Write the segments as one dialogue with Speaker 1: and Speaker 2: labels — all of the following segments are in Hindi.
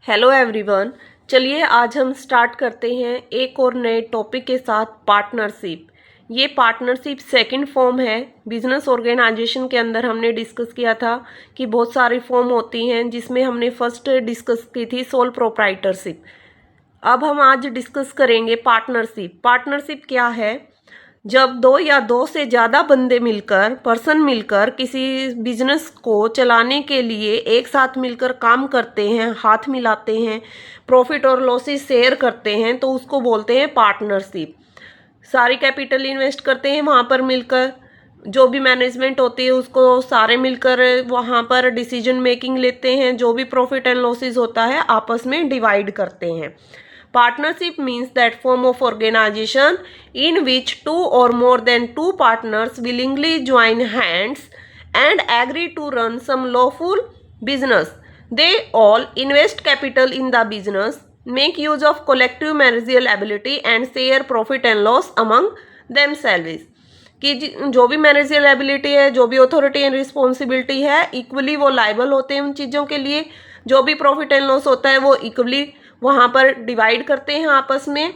Speaker 1: Hello everyone. चलिए आज हम स्टार्ट करते हैं एक और नए टॉपिक के साथ पार्टनरशिप। ये पार्टनरशिप सेकंड फॉर्म है। बिजनेस ऑर्गेनाइजेशन के अंदर हमने डिस्कस किया था कि बहुत सारी फॉर्म होती हैं, जिसमें हमने फर्स्ट डिस्कस की थी सोल प्रोप्राइटरशिप। अब हम आज डिस्कस करेंगे पार्टनरशिप। पार्टनरशिप क्या है? जब दो या दो से ज़्यादा बंदे मिलकर पर्सन मिलकर किसी बिजनेस को चलाने के लिए एक साथ मिलकर काम करते हैं, हाथ मिलाते हैं, प्रॉफिट और लॉसेस शेयर करते हैं, तो उसको बोलते हैं पार्टनरशिप। सारी कैपिटल इन्वेस्ट करते हैं वहाँ पर मिलकर, जो भी मैनेजमेंट होती है उसको सारे मिलकर वहाँ पर डिसीजन मेकिंग लेते हैं, जो भी प्रॉफिट एंड लॉसेस होता है आपस में डिवाइड करते हैं। Partnership means that form of organization in which two or more than two partners willingly join hands and agree to run some lawful business. They all invest capital in the business, make use of collective managerial ability and share profit and loss among themselves. कि जो भी मैनेजरियल एबिलिटी है, जो भी अथॉरिटी एंड रिस्पॉन्सिबिलिटी है, इक्वली वो लाइबल होते हैं उन चीज़ों के लिए। जो भी प्रॉफिट एंड लॉस होता है वो इक्वली वहाँ पर डिवाइड करते हैं आपस में,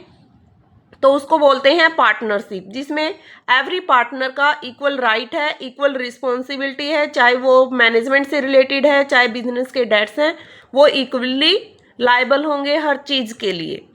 Speaker 1: तो उसको बोलते हैं पार्टनरशिप, जिसमें एवरी पार्टनर का इक्वल राइट है, इक्वल रिस्पॉन्सिबिलिटी है, चाहे वो मैनेजमेंट से रिलेटेड है, चाहे बिजनेस के डेट्स हैं, वो इक्वली लाइबल होंगे हर चीज़ के लिए।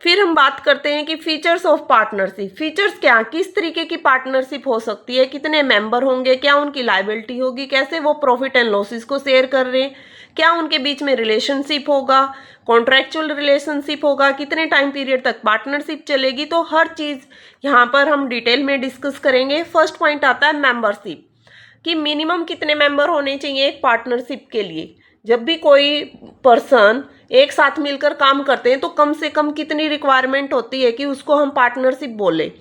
Speaker 1: फिर हम बात करते हैं कि फीचर्स ऑफ पार्टनरशिप। फीचर्स क्या, किस तरीके की पार्टनरशिप हो सकती है, कितने मेंबर होंगे, क्या उनकी लायबिलिटी होगी, कैसे वो प्रॉफिट एंड लॉसेस को शेयर कर रहे हैं, क्या उनके बीच में रिलेशनशिप होगा, कॉन्ट्रैक्चुअल रिलेशनशिप होगा, कितने टाइम पीरियड तक पार्टनरशिप चलेगी। तो हर चीज़ यहाँ पर हम डिटेल में डिस्कस करेंगे। फर्स्ट पॉइंट आता है मेंबरशिप, कि मिनिमम कितने मेंबर होने चाहिए एक पार्टनरशिप के लिए। जब भी कोई पर्सन एक साथ मिलकर काम करते हैं तो कम से कम कितनी रिक्वायरमेंट होती है कि उसको हम पार्टनरशिप बोले।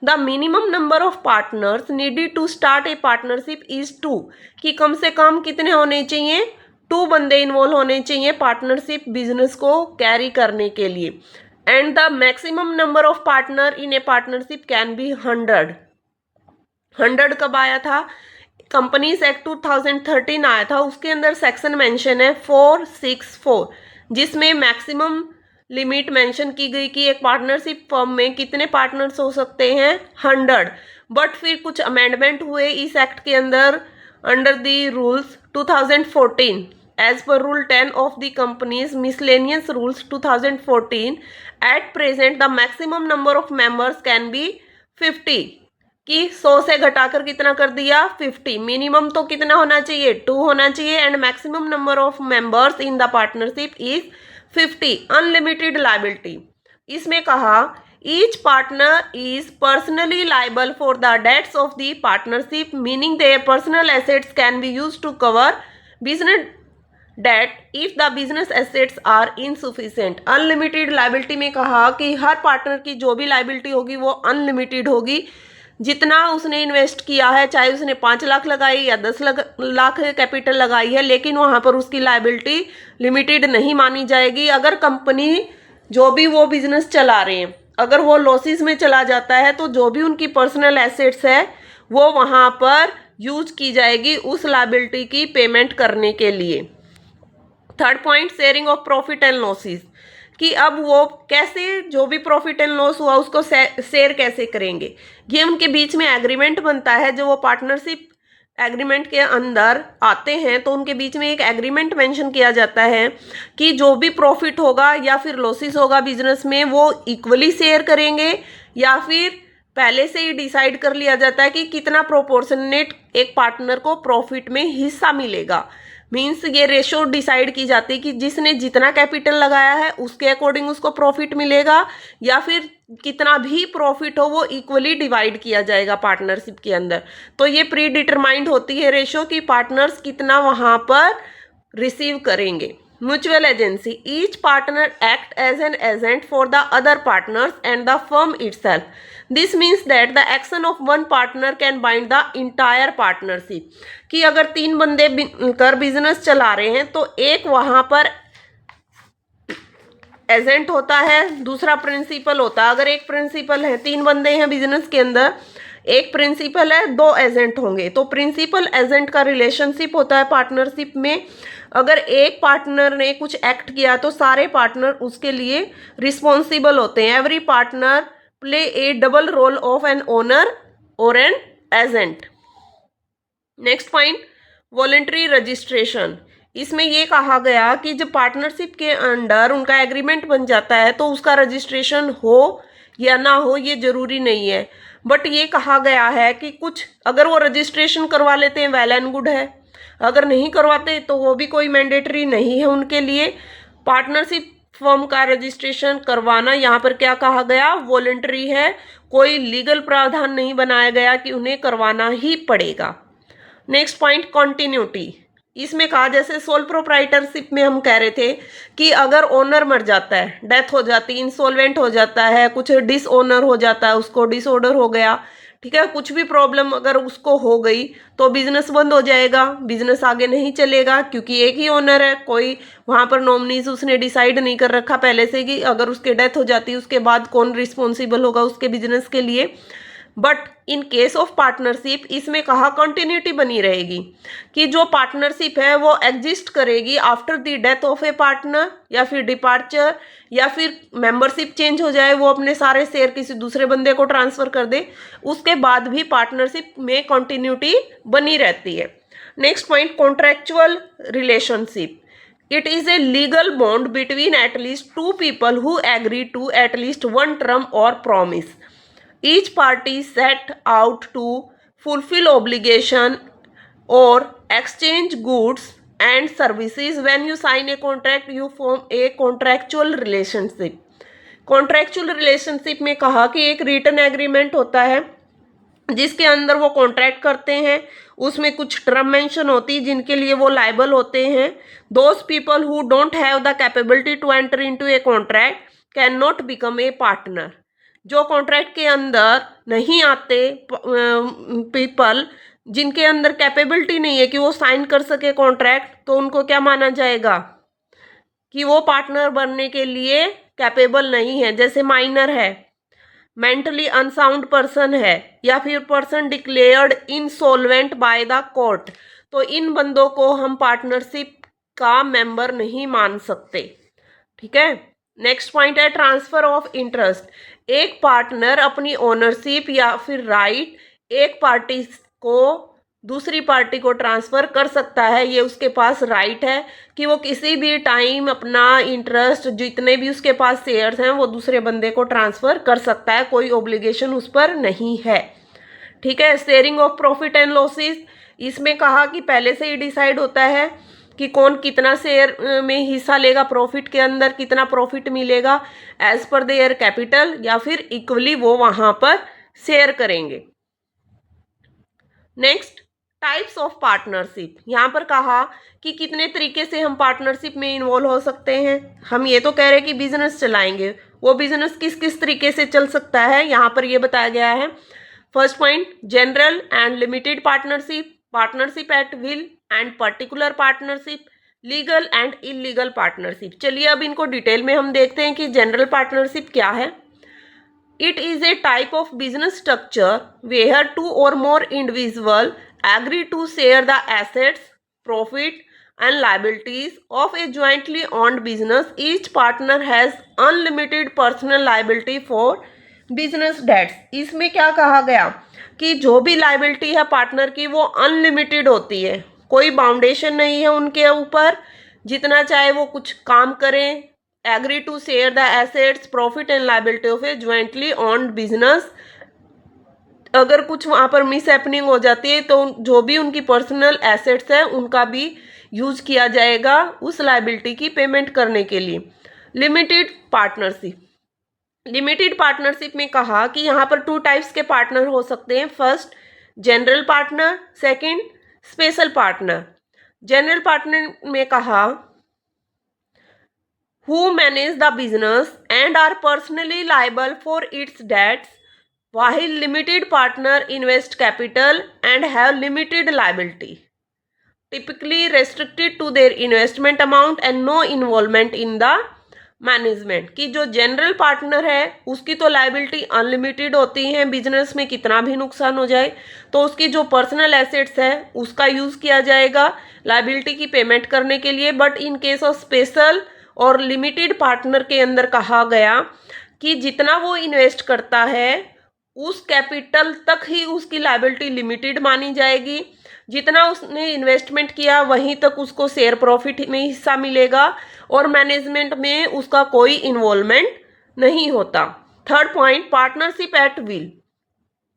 Speaker 1: The minimum number of partners needed to start a partnership is 2, कि कम से कम कितने होने चाहिए, 2 बंदे इन्वॉल्व होने चाहिए पार्टनरशिप बिजनेस को कैरी करने के लिए। And the maximum number of partner in A partnership can be 100। 100 कब आया था? कंपनीज एक्ट 2013 आया था, उसके अंदर सेक्शन मेंशन है 464, जिसमें मैक्सिमम लिमिट मेंशन की गई कि एक पार्टनरशिप फर्म में कितने पार्टनर्स हो सकते हैं, 100। बट फिर कुछ अमेंडमेंट हुए इस एक्ट के अंदर under the rules 2014 as per rule 10 of the companies miscellaneous rules 2014। At present the maximum number of members can be 50, कि 100 से घटाकर कितना कर दिया, 50। मिनिमम तो कितना होना चाहिए, 2 होना चाहिए, and maximum number of members in the partnership is 50। Unlimited liability, इसमें कहा each partner is personally liable for the debts of the partnership, meaning their personal assets can be use to cover business debt if the business assets are insufficient. Unlimited liability में कहा कि हर पार्टनर की जो भी लायबिलिटी होगी वो अनलिमिटेड होगी। जितना उसने इन्वेस्ट किया है, चाहे उसने 5 लाख लगाई या 10 लाख कैपिटल लगाई है, लेकिन वहाँ पर उसकी लायबिलिटी लिमिटेड नहीं मानी जाएगी। अगर कंपनी जो भी वो बिजनेस चला रहे हैं अगर वो लॉसेस में चला जाता है, तो जो भी उनकी पर्सनल एसेट्स है वो वहाँ पर यूज की जाएगी उस लायबिलिटी की पेमेंट करने के लिए। Third point, sharing of profit and losses, कि अब वो कैसे जो भी प्रॉफिट एंड लॉस हुआ उसको शेयर कैसे करेंगे। ये उनके बीच में एग्रीमेंट बनता है। जो वो पार्टनरशिप एग्रीमेंट के अंदर आते हैं तो उनके बीच में एक एग्रीमेंट मेंशन किया जाता है कि जो भी प्रॉफिट होगा या फिर लॉसेस होगा बिजनेस में वो इक्वली शेयर करेंगे, या फिर पहले से ही डिसाइड कर लिया जाता है कि कितना प्रोपोर्शनेट एक पार्टनर को प्रॉफिट में हिस्सा मिलेगा। मीन्स ये रेशो डिसाइड की जाती है कि जिसने जितना कैपिटल लगाया है उसके अकॉर्डिंग उसको प्रॉफिट मिलेगा, या फिर कितना भी प्रॉफिट हो वो इक्वली डिवाइड किया जाएगा पार्टनरशिप के अंदर। तो ये प्री डिटरमाइंड होती है रेशो कि पार्टनर्स कितना वहाँ पर रिसीव करेंगे। Mutual agency, each partner act as an agent for the other partners and the firm itself. This means that the action of one partner can bind the entire partnership, कि अगर 3 बंदे कर बिजनेस चला रहे हैं तो एक वहाँ पर एजेंट होता है, दूसरा प्रिंसिपल होता है। अगर एक प्रिंसिपल है, 3 बंदे हैं बिजनेस के अंदर, एक प्रिंसिपल है, 2 एजेंट होंगे, तो प्रिंसिपल एजेंट का रिलेशनशिप होता है पार्टनरशिप में। अगर एक पार्टनर ने कुछ एक्ट किया तो सारे पार्टनर उसके लिए रिस्पॉन्सिबल होते हैं। Every partner play a double role of an owner और an agent. Next point, voluntary registration. इसमें ये कहा गया कि जब पार्टनरशिप के अंडर उनका एग्रीमेंट बन जाता है तो उसका रजिस्ट्रेशन हो या ना हो ये जरूरी नहीं है, बट ये कहा गया है कि कुछ अगर वो रजिस्ट्रेशन करवा लेते हैं वेल एंड गुड है, अगर नहीं करवाते तो वो भी कोई मैंडेटरी नहीं है उनके लिए। पार्टनरशिप फर्म का रजिस्ट्रेशन करवाना यहाँ पर क्या कहा गया, वॉलंटरी है, कोई लीगल प्रावधान नहीं बनाया गया कि उन्हें करवाना ही पड़ेगा। Next point, continuity. इसमें कहा जैसे सोल प्रोप्राइटरशिप में हम कह रहे थे कि अगर ओनर मर जाता है, डेथ हो जाती है, इंसॉल्वेंट हो जाता है, कुछ डिसओनर हो जाता है, उसको डिसऑर्डर हो गया, ठीक है, कुछ भी प्रॉब्लम अगर उसको हो गई तो बिजनेस बंद हो जाएगा, बिजनेस आगे नहीं चलेगा क्योंकि एक ही ओनर है, कोई वहां पर नॉमिनीज उसने डिसाइड नहीं कर रखा पहले से कि अगर उसके डेथ हो जाती है उसके बाद कौन रिस्पॉन्सिबल होगा उसके बिजनेस के लिए। But in case of partnership इसमें कहा कंटिन्यूटी बनी रहेगी कि जो पार्टनरशिप है वो एग्जिस्ट करेगी after the death of A partner या फिर डिपार्चर या फिर मेंबरशिप चेंज हो जाए, वो अपने सारे शेयर किसी दूसरे बंदे को ट्रांसफर कर दे, उसके बाद भी पार्टनरशिप में कंटिन्यूटी बनी रहती है। Next point, contractual relationship. It is a legal bond between at least two people who agree to at least one term और promise. Each party set out to fulfill obligation or exchange goods and services. When you sign a contract, you form a contractual relationship. Contractual relationship में कहा कि एक written agreement होता है जिसके अंदर वो कॉन्ट्रैक्ट करते हैं, उसमें कुछ टर्म मेंशन होती है जिनके लिए वो लाइबल होते हैं। Those people who don't have the capability to enter into a contract can not become a partner. जो कॉन्ट्रैक्ट के अंदर नहीं आते पीपल, जिनके अंदर कैपेबिलिटी नहीं है कि वो साइन कर सके कॉन्ट्रैक्ट, तो उनको क्या माना जाएगा कि वो पार्टनर बनने के लिए कैपेबल नहीं है। जैसे माइनर है, मेंटली अनसाउंड पर्सन है, या फिर person declared insolvent by the court, तो इन बंदों को हम पार्टनरशिप का मेंबर नहीं मान सकते। ठीक है। नेक्स्ट पॉइंट है ट्रांसफर ऑफ इंटरेस्ट। एक पार्टनर अपनी ओनरशिप या फिर राइट एक पार्टी को दूसरी पार्टी को ट्रांसफर कर सकता है। ये उसके पास राइट है कि वो किसी भी टाइम अपना इंटरेस्ट, जितने भी उसके पास शेयर्स हैं, वो दूसरे बंदे को ट्रांसफर कर सकता है, कोई ऑब्लिगेशन उस पर नहीं है। ठीक है। Sharing of profit and losses, इसमें कहा कि पहले से ही डिसाइड होता है कि कौन कितना शेयर में हिस्सा लेगा, प्रॉफिट के अंदर कितना प्रॉफिट मिलेगा, एज पर देयर कैपिटल, या फिर इक्वली वो वहां पर शेयर करेंगे। Next, types of partnership. यहाँ पर कहा कि कितने तरीके से हम पार्टनरशिप में इन्वॉल्व हो सकते हैं। हम ये तो कह रहे हैं कि बिजनेस चलाएंगे, वो बिजनेस किस किस तरीके से चल सकता है, यहाँ पर ये बताया गया है। First point, general and limited partnership, partnership at will and particular partnership, legal and illegal partnership. चलिए अब इनको डिटेल में हम देखते हैं कि जनरल पार्टनरशिप क्या है। It is a type of business structure where two और more individual agree to share the assets, profit and liabilities of a jointly owned business. Each partner has unlimited personal liability for business debts. इसमें क्या कहा गया कि जो भी लाइबिलिटी है पार्टनर की वो अनलिमिटेड होती है, कोई बाउंडेशन नहीं है उनके ऊपर, जितना चाहे वो कुछ काम करें। Agree to share the assets, profit and liability of a jointly owned business. अगर कुछ वहाँ पर मिस हैपनिंग हो जाती है तो जो भी उनकी पर्सनल एसेट्स है उनका भी यूज किया जाएगा उस लाइबिलिटी की पेमेंट करने के लिए। लिमिटेड पार्टनरशिप, लिमिटेड पार्टनरशिप में कहा कि यहाँ पर 2 टाइप्स के पार्टनर हो सकते हैं। First, general partner, second, special partner. General partner में कहा who manage the business and are personally liable for its debts, while limited partner invest capital and have limited liability, typically restricted to their investment amount and no involvement in the management की जो जनरल पार्टनर है उसकी तो लायबिलिटी अनलिमिटेड होती है, बिजनेस में कितना भी नुकसान हो जाए तो उसकी जो पर्सनल एसेट्स है उसका यूज किया जाएगा लायबिलिटी की पेमेंट करने के लिए। But in case of special और लिमिटेड पार्टनर के अंदर कहा गया कि जितना वो इन्वेस्ट करता है उस कैपिटल तक ही उसकी लायबिलिटी लिमिटेड मानी जाएगी, जितना उसने इन्वेस्टमेंट किया वहीं तक उसको शेयर प्रॉफिट में हिस्सा मिलेगा और मैनेजमेंट में उसका कोई इन्वॉल्वमेंट नहीं होता। Third point, partnership at will.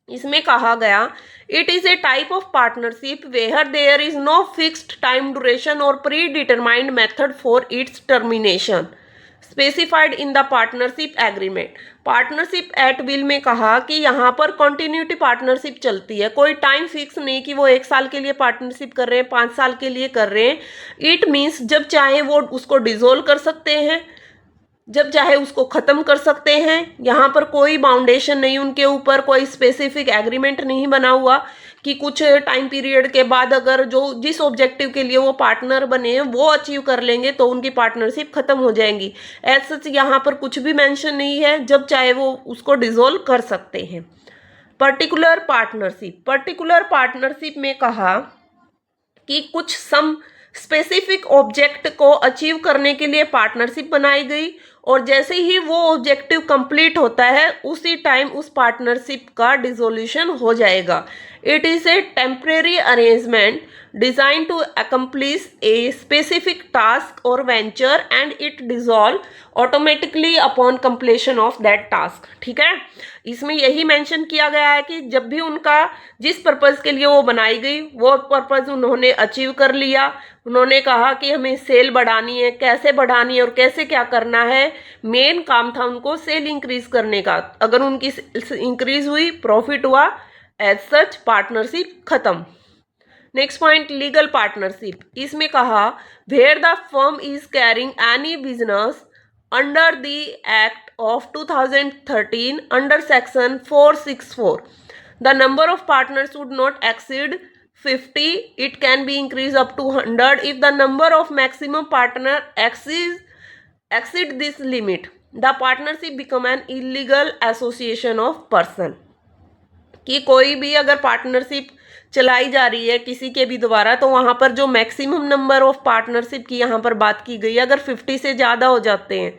Speaker 1: इसमें कहा गया it is a type of partnership where there is no fixed time duration और predetermined method for its termination specified in the partnership agreement. Partnership at will में कहा कि यहाँ पर कॉन्टिन्यूटी पार्टनरशिप चलती है, कोई टाइम फिक्स नहीं कि वो 1 साल के लिए पार्टनरशिप कर रहे हैं, 5 साल के लिए कर रहे हैं। इट मीन्स जब चाहे वो उसको डिसॉल्व कर सकते हैं, जब चाहे उसको खत्म कर सकते हैं। यहाँ पर कोई बाउंडेशन नहीं, उनके ऊपर कोई स्पेसिफिक एग्रीमेंट नहीं बना हुआ कि कुछ टाइम पीरियड के बाद अगर जो जिस ऑब्जेक्टिव के लिए वो पार्टनर बने हैं वो अचीव कर लेंगे तो उनकी पार्टनरशिप खत्म हो जाएंगी। एज सच यहाँ पर कुछ भी मेंशन नहीं है, जब चाहे वो उसको डिसॉल्व कर सकते हैं। पर्टिकुलर पार्टनरशिप, पर्टिकुलर पार्टनरशिप में कहा कि कुछ सम स्पेसिफिक ऑब्जेक्ट को अचीव करने के लिए पार्टनरशिप बनाई गई और जैसे ही वो ऑब्जेक्टिव कंप्लीट होता है उसी टाइम उस पार्टनरशिप का डिसोल्यूशन हो जाएगा। It is a temporary arrangement design to accomplish a specific task और venture and it dissolve automatically upon completion of that task. ठीक है, इसमें यही मेंशन किया गया है कि जब भी उनका जिस पर्पज के लिए वो बनाई गई वो पर्पज उन्होंने अचीव कर लिया, उन्होंने कहा कि हमें सेल बढ़ानी है, कैसे बढ़ानी है और कैसे क्या करना है, मेन काम था उनको सेल इंक्रीज करने का। अगर उनकी इंक्रीज हुई, प्रॉफिट हुआ, एज सच पार्टनरशिप खत्म। Next point, legal partnership. इसमें कहा where the firm is carrying any business under the act of 2013 under section 464 the number of partners would not exceed 50, it can be increased up to 100 if the number of maximum partner exceed this limit. The partnership become an illegal association of person. कि कोई भी अगर पार्टनरशिप चलाई जा रही है किसी के भी द्वारा तो वहाँ पर जो मैक्सिमम नंबर ऑफ पार्टनरशिप की यहाँ पर बात की गई है, अगर 50 से ज़्यादा हो जाते हैं,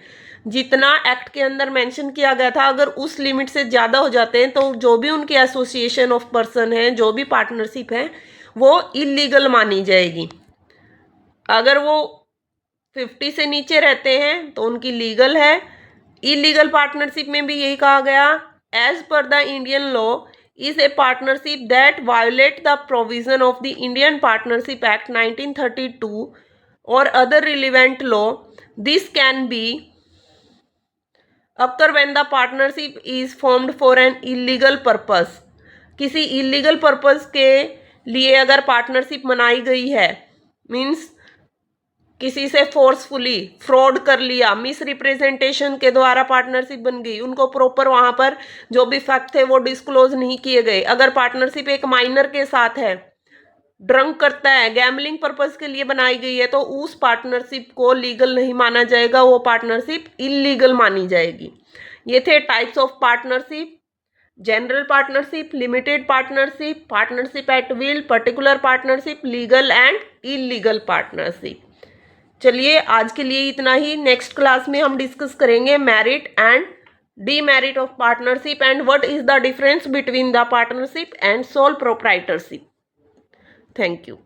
Speaker 1: जितना एक्ट के अंदर मेंशन किया गया था, अगर उस लिमिट से ज़्यादा हो जाते हैं तो जो भी उनकी एसोसिएशन ऑफ पर्सन है, जो भी पार्टनरशिप है, वो इलीगल मानी जाएगी। अगर वो 50 से नीचे रहते हैं तो उनकी लीगल है। इलीगल पार्टनरशिप में भी यही कहा गया, as per the Indian law is a partnership that violate the provision of the Indian Partnership Act 1932 or other relevant law. This can be occur when the partnership is formed for an illegal purpose. किसी illegal purpose के लिए अगर पार्टनरशिप बनाई गई है, मीन्स किसी से फोर्सफुली फ्रॉड कर लिया, मिस रिप्रेजेंटेशन के द्वारा पार्टनरशिप बन गई, उनको प्रॉपर वहां पर जो भी फैक्ट थे वो डिस्क्लोज नहीं किए गए, अगर पार्टनरशिप एक माइनर के साथ है, ड्रंक करता है, गैम्बलिंग पर्पस के लिए बनाई गई है, तो उस पार्टनरशिप को लीगल नहीं माना जाएगा, वो पार्टनरशिप इलीगल मानी जाएगी। ये थे types of partnership, general partnership, limited partnership, partnership at will, particular partnership, legal and illegal partnership. चलिए आज के लिए इतना ही। नेक्स्ट क्लास में हम डिस्कस करेंगे merit and demerit of partnership and what is the difference between the partnership and sole proprietorship. Thank you.